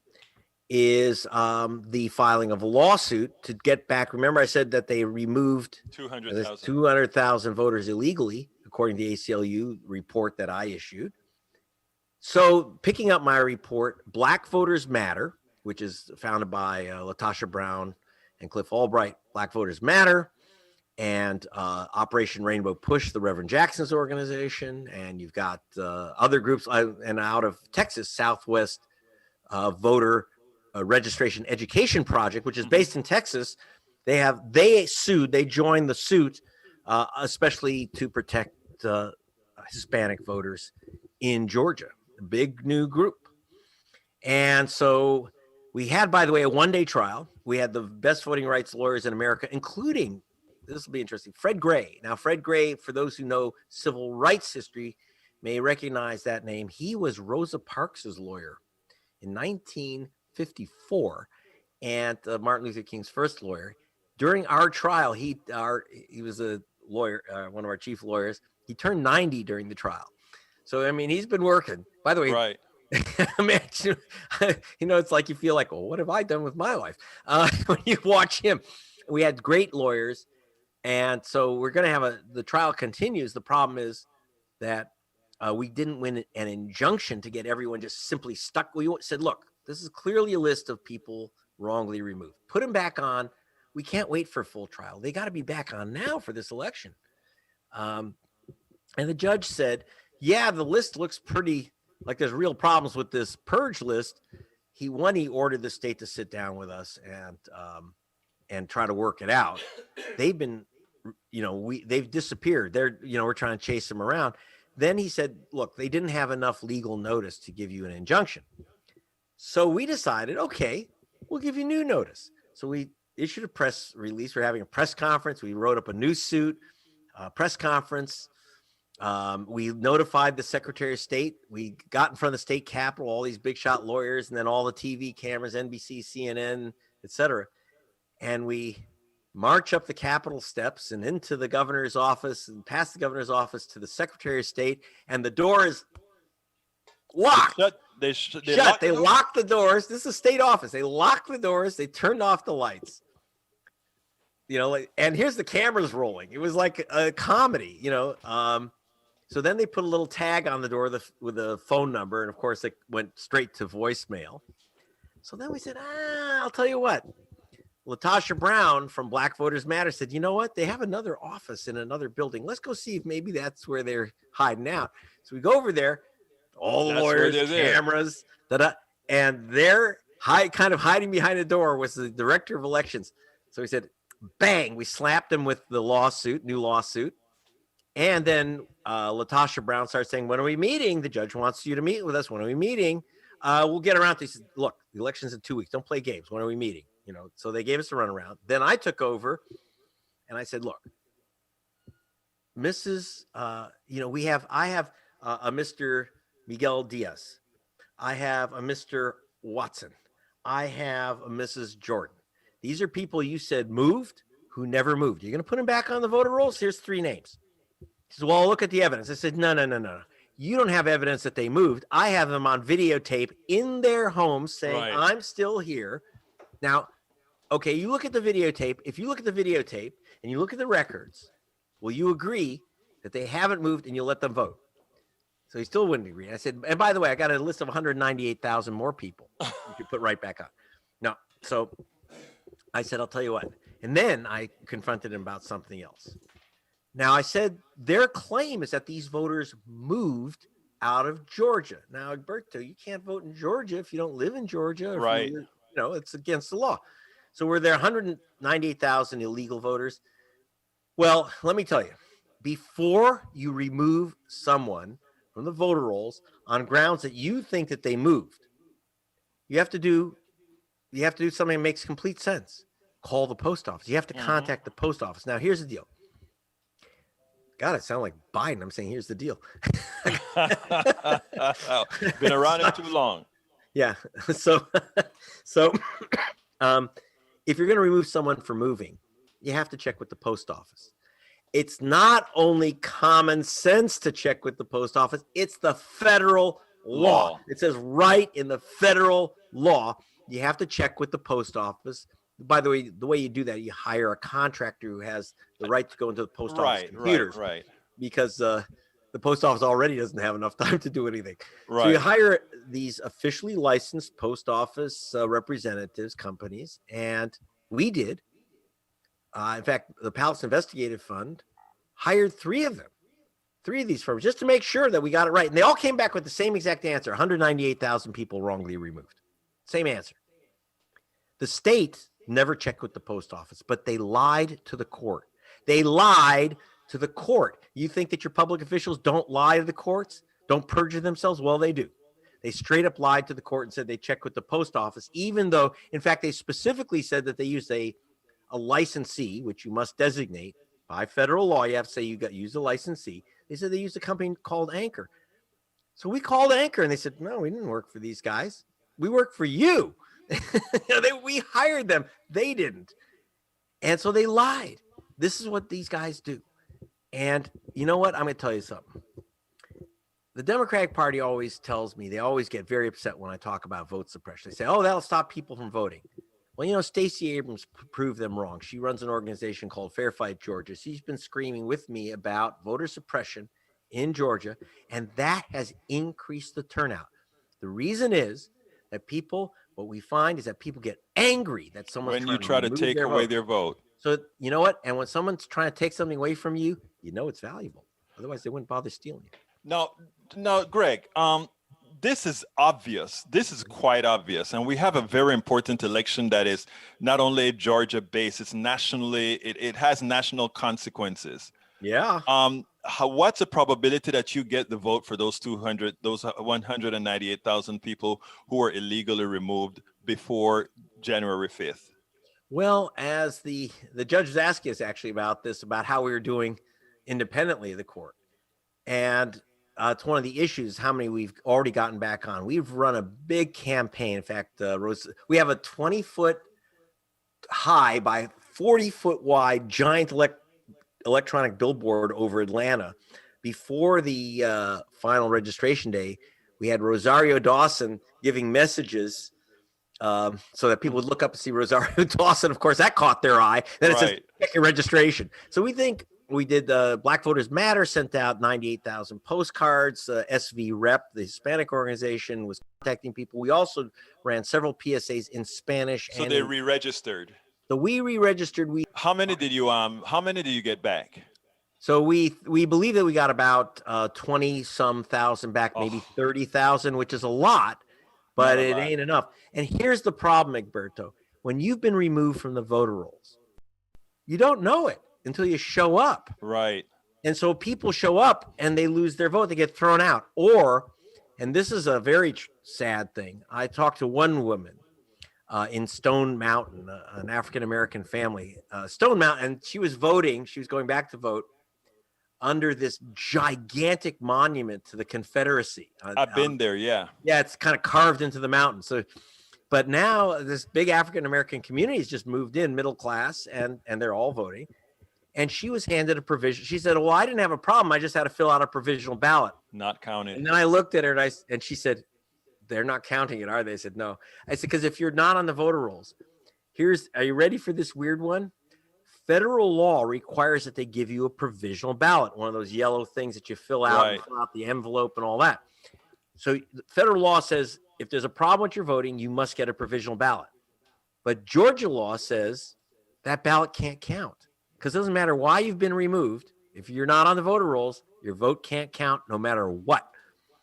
is the filing of a lawsuit to get back. Remember, I said that they removed 200,000 voters illegally, according to the ACLU report that I issued. So picking up my report, Black Voters Matter, which is founded by Latasha Brown and Cliff Albright, Black Voters Matter, and Operation Rainbow Push, the Reverend Jackson's organization, and you've got other groups, and out of Texas, Southwest Voter Registration Education Project, which is based in Texas. They joined the suit, especially to protect Hispanic voters in Georgia, a big new group. And so we had, by the way, a one-day trial. We had the best voting rights lawyers in America, including, this will be interesting, Fred Gray. Now, Fred Gray, for those who know civil rights history, may recognize that name. He was Rosa Parks' lawyer in 1954 and Martin Luther King's first lawyer. During our trial, he was a lawyer, one of our chief lawyers. He turned 90 during the trial. So, I mean, he's been working. By the way, Right. imagine, it's like you feel like, well, what have I done with my life? When you watch him, we had great lawyers. And so we're going to the trial continues. The problem is that we didn't win an injunction to get everyone just simply stuck. We said, look, this is clearly a list of people wrongly removed. Put them back on. We can't wait for a full trial. They got to be back on now for this election. And the judge said, yeah, the list looks pretty like there's real problems with this purge list. He ordered the state to sit down with us and try to work it out. They've been, they've disappeared. We're trying to chase them around. Then he said, look, they didn't have enough legal notice to give you an injunction. So we decided, okay, we'll give you new notice. So we issued a press release. We're having a press conference. We wrote up a new suit, press conference. We notified the Secretary of State. We got in front of the state capitol, all these big shot lawyers, and then all the TV cameras, NBC, CNN, etc. And we march up the Capitol steps and into the governor's office and past the governor's office to the Secretary of State. And the door is locked. They locked the doors. This is a state office. They locked the doors. They turned off the lights. And here's the cameras rolling. It was like a comedy, So then they put a little tag on the door with a phone number. And of course, it went straight to voicemail. So then we said, I'll tell you what. Latasha Brown from Black Voters Matter said, you know what? They have another office in another building. Let's go see if maybe that's where they're hiding out. So we go over there, all the lawyers, cameras, and they're kind of hiding behind the door was the director of elections. So he said, bang, we slapped him with the new lawsuit. And then Latasha Brown starts saying, when are we meeting? The judge wants you to meet with us. When are we meeting? We'll get around to. He said, look, the election's in 2 weeks. Don't play games. When are we meeting? So they gave us a runaround. Then I took over and I said, look, Mrs. I have a Mr. Miguel Diaz. I have a Mr. Watson. I have a Mrs. Jordan. These are people you said moved who never moved. You're going to put them back on the voter rolls? Here's 3 names. He said, well, look at the evidence. I said, no. You don't have evidence that they moved. I have them on videotape in their homes saying, right, I'm still here. Now, okay, you look at the videotape. If you look at the videotape and you look at the records, will you agree that they haven't moved and you'll let them vote? So he still wouldn't agree. I said, and by the way, I got a list of 198,000 more people you could put right back on. No, so I said, I'll tell you what. And then I confronted him about something else. Now, I said, their claim is that these voters moved out of Georgia. Now, Alberto, you can't vote in Georgia if you don't live in Georgia. Right. It's against the law. So were there 198,000 illegal voters? Well, let me tell you, before you remove someone from the voter rolls on grounds that you think that they moved, you have to do something that makes complete sense. Call the post office. You have to contact the post office. Now, here's the deal. God, I sound like Biden. I'm saying, here's the deal. Been around it too long. Yeah. So if you're going to remove someone from moving, you have to check with the post office. It's not only common sense to check with the post office, it's the federal law. It says right in the federal law you have to check with the post office. By the way you do that, you hire a contractor who has the right to go into the post office computers, right. because the post office already doesn't have enough time to do anything. So you Right. hire these officially licensed post office representatives, companies, and we did. In fact, the Palast Investigative Fund hired three of these firms, just to make sure that we got it right. And they all came back with the same exact answer: 198,000 people wrongly removed. Same answer. The state never checked with the post office, but they lied to the court. They lied to the court. You think that your public officials don't lie to the courts, don't perjure themselves? Well, they do. They straight up lied to the court and said they checked with the post office, even though, in fact, they specifically said that they used a licensee, which you must designate by federal law. You have to say use a licensee. They said they used a company called Anchor. So we called Anchor and they said, no, we didn't work for these guys. We work for you. We hired them. They didn't. And so they lied. This is what these guys do. And you know what? I'm going to tell you something. The Democratic Party always tells me, they always get very upset when I talk about vote suppression. They say, oh, that'll stop people from voting. Well, Stacey Abrams proved them wrong. She runs an organization called Fair Fight Georgia. She's been screaming with me about voter suppression in Georgia, and that has increased the turnout. The reason is that what we find is that people get angry that someone's When you try to take away their vote. So you know what? And when someone's trying to take something away from you, it's valuable. Otherwise, they wouldn't bother stealing it. Now, Greg, this is obvious. This is quite obvious. And we have a very important election that is not only Georgia-based, it's nationally, it has national consequences. Yeah. What's the probability that you get the vote for those 198,000 people who were illegally removed before January 5th? Well, as the judge was asking us actually about how we were doing independently of the court. And it's one of the issues, how many we've already gotten back on. We've run a big campaign. In fact, we have a 20-foot high by 40-foot wide giant electronic billboard over Atlanta. Before the final registration day, we had Rosario Dawson giving messages so that people would look up and see Rosario Dawson. Of course, that caught their eye. Then it says, check your registration. So we think we did Black Voters Matter, sent out 98,000 postcards. SV Rep, the Hispanic organization, was contacting people. We also ran several PSAs in Spanish. So they re-registered. So we re-registered. How many did you get back? So we believe that we got about 20-some thousand back, maybe 30,000, which is a lot, but it ain't enough. And here's the problem, Egberto. When you've been removed from the voter rolls, you don't know it until you show up. Right. And so people show up and they lose their vote. They get thrown out. And this is a very sad thing. I talked to one woman in Stone Mountain, an African-American family, Stone Mountain, and she was voting. She was going back to vote under this gigantic monument to the Confederacy. I've been there, yeah. Yeah, it's kind of carved into the mountain. So, but now this big African-American community has just moved in, middle class, and they're all voting. And she was handed a provision. She said, well, I didn't have a problem. I just had to fill out a provisional ballot. Not counted. And then I looked at her and she said, they're not counting it, are they? I said, no. I said, because if you're not on the voter rolls, are you ready for this weird one? Federal law requires that they give you a provisional ballot, one of those yellow things that you fill out and fill out the envelope and all that. So federal law says if there's a problem with your voting, you must get a provisional ballot. But Georgia law says that ballot can't count. Because it doesn't matter why you've been removed. If you're not on the voter rolls, your vote can't count no matter what.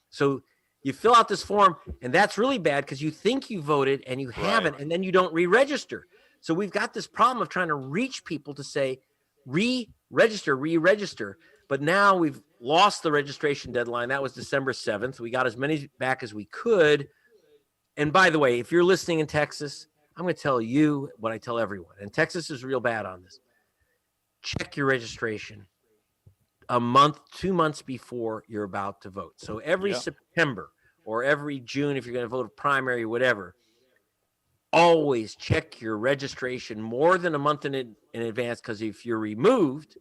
So you fill out this form, and that's really bad because you think you voted and you haven't, and then you don't re-register. So we've got this problem of trying to reach people to say, re-register. But now we've lost the registration deadline. That was December 7th. We got as many back as we could. And by the way, if you're listening in Texas, I'm going to tell you what I tell everyone. And Texas is real bad on this. Check your registration a month, 2 months before you're about to vote. So every September or every June, if you're going to vote a primary, whatever, always check your registration more than a month in advance, because if you're removed,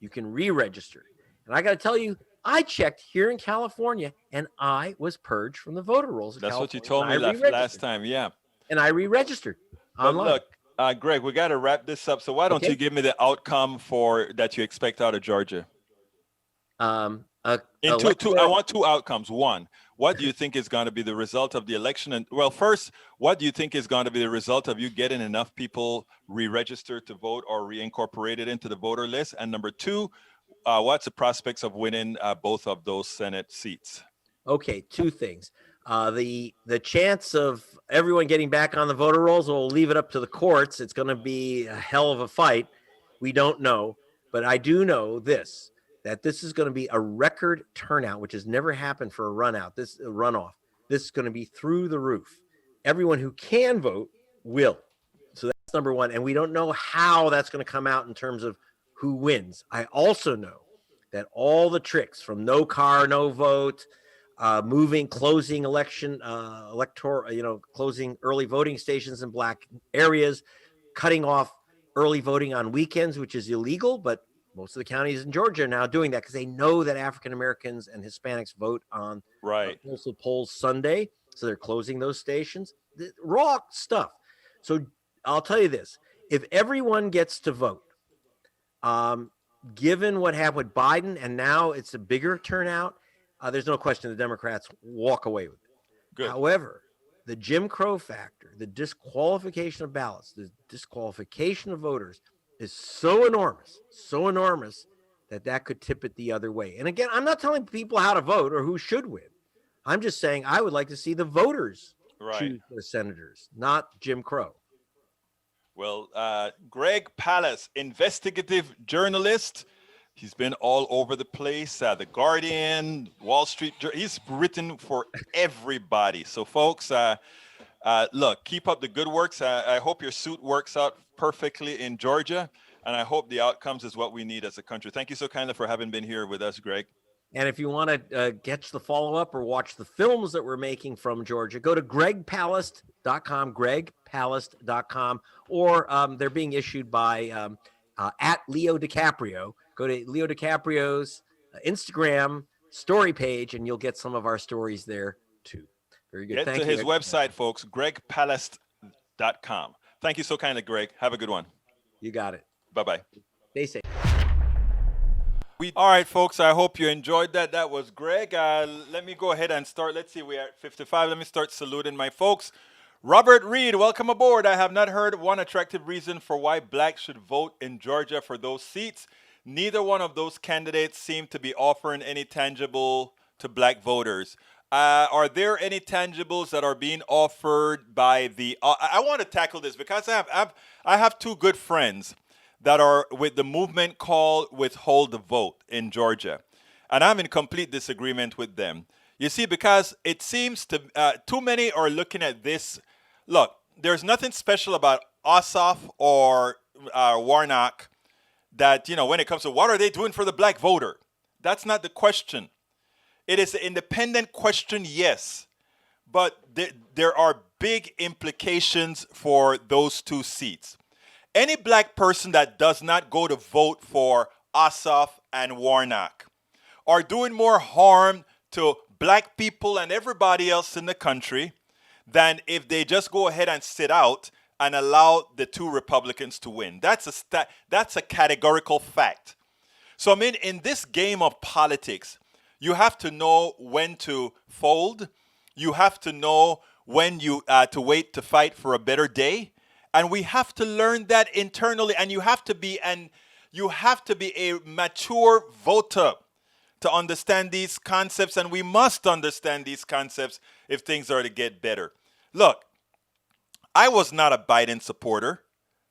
you can re-register. And I got to tell you, I checked here in California and I was purged from the voter rolls. That's what you told me last time. Yeah. and I re-registered But online. look, Greg, we got to wrap this up. So why don't you give me the outcome that you expect out of Georgia? I want two outcomes. One, what do you think is going to be the result of the election? And well, first, what do you think is going to be the result of you getting enough people re-registered to vote or reincorporated into the voter list? And number two, what's the prospects of winning both of those Senate seats? Okay, two things. The chance of everyone getting back on the voter rolls, we'll leave it up to the courts. It's going to be a hell of a fight. We don't know, but I do know this, that this is going to be a record turnout, which has never happened for a runoff. This is going to be through the roof. Everyone who can vote will. So that's number one. And we don't know how that's going to come out in terms of who wins. I also know that all the tricks from no car, no vote, closing closing early voting stations in black areas, cutting off early voting on weekends, which is illegal, but most of the counties in Georgia are now doing that because they know that African Americans and Hispanics vote on postal polls Sunday, so they're closing those stations. Raw stuff. So I'll tell you this: if everyone gets to vote, given what happened with Biden, and now it's a bigger turnout, there's no question the Democrats walk away with it. Good. However, the Jim Crow factor, the disqualification of ballots, the disqualification of voters is so enormous that could tip it the other way. And again, I'm not telling people how to vote or who should win. I'm just saying I would like to see the voters choose their senators, not Jim Crow. Well, Greg Palast, investigative journalist. He's been all over the place. The Guardian, Wall Street. He's written for everybody. So, folks, look, keep up the good works. I hope your suit works out perfectly in Georgia, and I hope the outcomes is what we need as a country. Thank you so kindly for having been here with us, Greg. And if you want to catch the follow-up or watch the films that we're making from Georgia, go to gregpalast.com, gregpalast.com, or they're being issued by at Leo DiCaprio. Go to Leo DiCaprio's Instagram story page, and you'll get some of our stories there, too. Very good. Get to his website, folks, gregpalast.com. Thank you so kindly, Greg. Have a good one. You got it. Bye-bye. Stay safe. All right, folks, I hope you enjoyed that. That was Greg. Let me go ahead and start. Let's see, we are at 55. Let me start saluting my folks. Robert Reed, welcome aboard. I have not heard one attractive reason for why blacks should vote in Georgia for those seats. Neither one of those candidates seem to be offering any tangible to black voters. Are there any tangibles that are being offered by the... I want to tackle this because I have two good friends that are with the movement called Withhold the Vote in Georgia. And I'm in complete disagreement with them. You see, because it seems to too many are looking at this. Look, there's nothing special about Ossoff or Warnock that, when it comes to what are they doing for the black voter. That's not the question. It is an independent question, yes. But there are big implications for those two seats. Any black person that does not go to vote for Ossoff and Warnock are doing more harm to black people and everybody else in the country than if they just go ahead and sit out and allow the two Republicans to win. That's a categorical fact. So, I mean, in this game of politics, you have to know when to fold. You have to know when to wait to fight for a better day. And we have to learn that internally, and you have to be a mature voter to understand these concepts, and we must understand these concepts if things are to get better. Look, I was not a Biden supporter.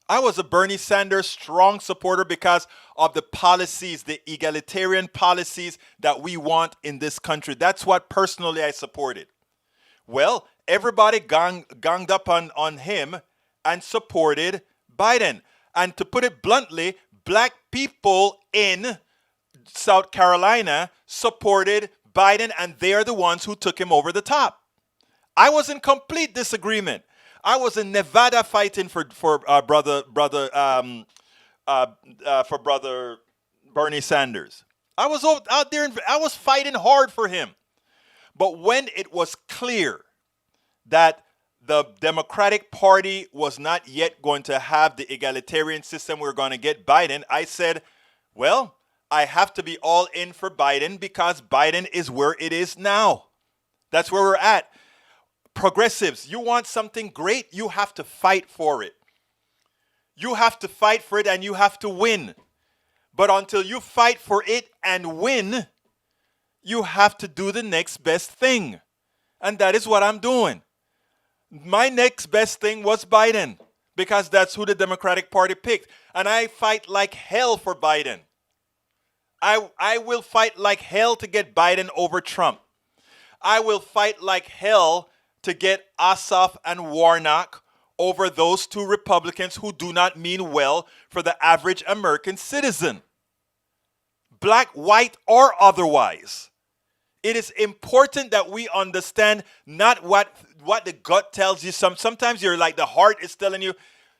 I was a Bernie Sanders strong supporter because of the policies, the egalitarian policies that we want in this country. That's what personally I supported. Well, everybody ganged up on him and supported Biden. And to put it bluntly, black people in South Carolina supported Biden, and they're the ones who took him over the top. I was in complete disagreement. I was in Nevada fighting for brother Bernie Sanders. I was out there and I was fighting hard for him. But when it was clear that the Democratic Party was not yet going to have the egalitarian system, we were going to get Biden, I said, well, I have to be all in for Biden because Biden is where it is now. That's where we're at. Progressives, you want something great, you have to fight for it. You have to fight for it and you have to win. But until you fight for it and win, you have to do the next best thing. And that is what I'm doing. My next best thing was Biden because that's who the Democratic Party picked. And I fight like hell for Biden. I will fight like hell to get Biden over Trump. I will fight like hell to get Ossoff and Warnock over those two Republicans who do not mean well for the average American citizen. Black, white, or otherwise. It is important that we understand not what the gut tells you. Sometimes you're like the heart is telling you.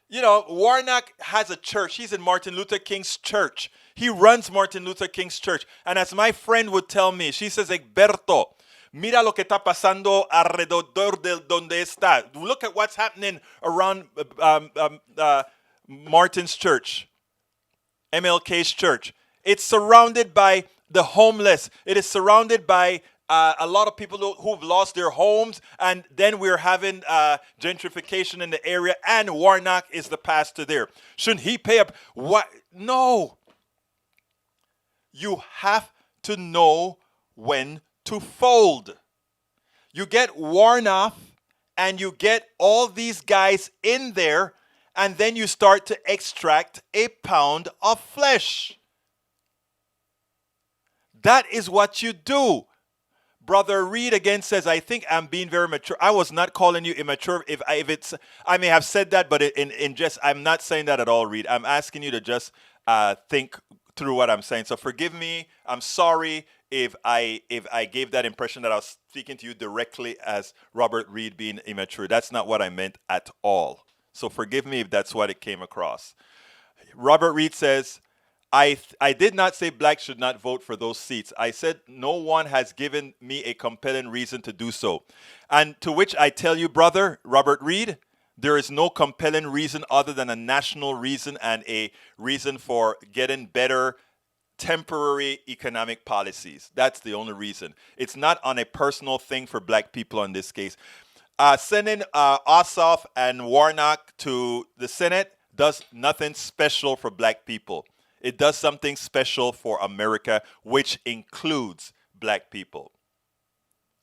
You know, Warnock has a church. He's in Martin Luther King's church. He runs Martin Luther King's church. And as my friend would tell me, she says, Egberto, mira lo que está pasando alrededor de donde está. Look at what's happening around Martin's church, MLK's church. It's surrounded by the homeless. It is surrounded by a lot of people who've lost their homes, and then we're having gentrification in the area, and Warnock is the pastor there. Shouldn't he pay up? What? No. You have to know when to fold. You get Warnock, and you get all these guys in there, and then you start to extract a pound of flesh. That is what you do. Brother Reed again says, I think I'm being very mature. I was not calling you immature. If it's, I may have said that, but in just, I'm not saying that at all, Reed. I'm asking you to just think through what I'm saying. So forgive me. I'm sorry if I gave that impression that I was speaking to you directly as Robert Reed being immature. That's not what I meant at all. So forgive me if that's what it came across. Robert Reed says, I did not say blacks should not vote for those seats. I said no one has given me a compelling reason to do so. And to which I tell you, brother, Robert Reed, there is no compelling reason other than a national reason and a reason for getting better temporary economic policies. That's the only reason. It's not on a personal thing for black people in this case. Sending Ossoff and Warnock to the Senate does nothing special for black people. It does something special for America, which includes black people.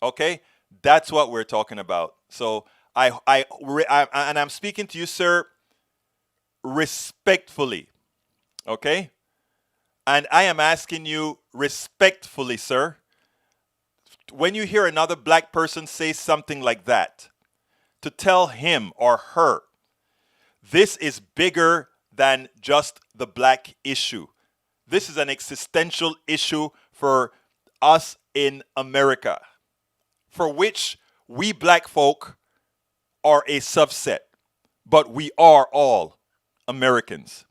Okay? That's what we're talking about. So and I'm speaking to you, sir, respectfully. Okay? And I am asking you respectfully, sir, when you hear another black person say something like that, to tell him or her, this is bigger than just the black issue. This is an existential issue for us in America, for which we black folk are a subset, but we are all Americans.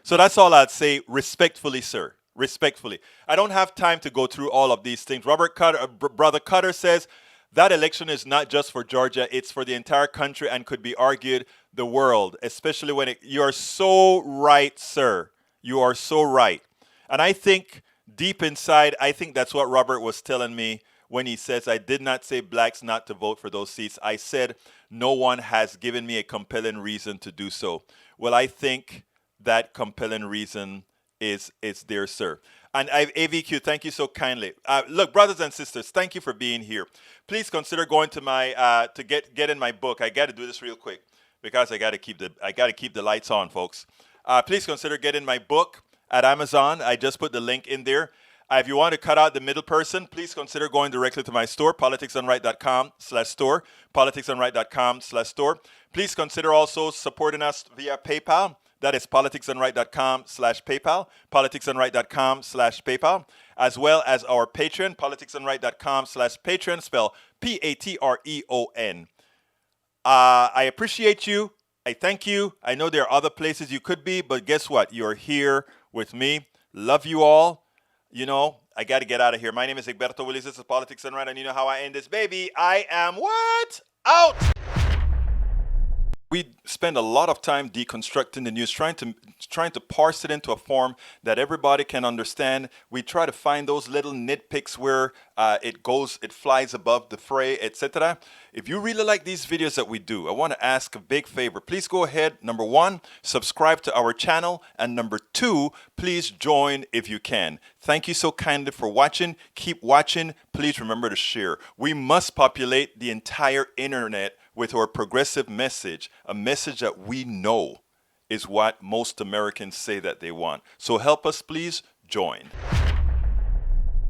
So that's all I'd say respectfully, sir. Respectfully. I don't have time to go through all of these things. Robert Cutter, Brother Cutter says that election is not just for Georgia, it's for the entire country and could be argued the world, especially when you are so right, sir. You are so right. And I think deep inside, I think that's what Robert was telling me when he says, I did not say blacks not to vote for those seats. I said, no one has given me a compelling reason to do so. Well, I think that compelling reason is there, sir. And AVQ, thank you so kindly. Look, brothers and sisters, thank you for being here. Please consider going to my to get in my book. I got to do this real quick because I got to keep the lights on, folks. Please consider getting my book at Amazon. I just put the link in there. If you want to cut out the middle person, please consider going directly to my store, politicsdoneright.com/store, politicsdoneright.com/store. Please consider also supporting us via PayPal. That is politicsdoneright.com/PayPal, politicsdoneright.com/PayPal, as well as our Patreon, politicsdoneright.com/Patreon, spell Patreon. I appreciate you. I thank you. I know there are other places you could be, but guess what? You're here with me. Love you all. You know, I got to get out of here. My name is Egberto Willis. This is Politics Done Right, and you know how I end this, baby. I am what? Out! We spend a lot of time deconstructing the news, trying to parse it into a form that everybody can understand. We try to find those little nitpicks where it flies above the fray, etc. If you really like these videos that we do, I want to ask a big favor. Please go ahead. Number 1, subscribe to our channel, and number 2, please join if you can. Thank you so kindly for watching. Keep watching. Please remember to share. We must populate the entire internet with our progressive message, a message that we know is what most Americans say that they want. So help us, please join.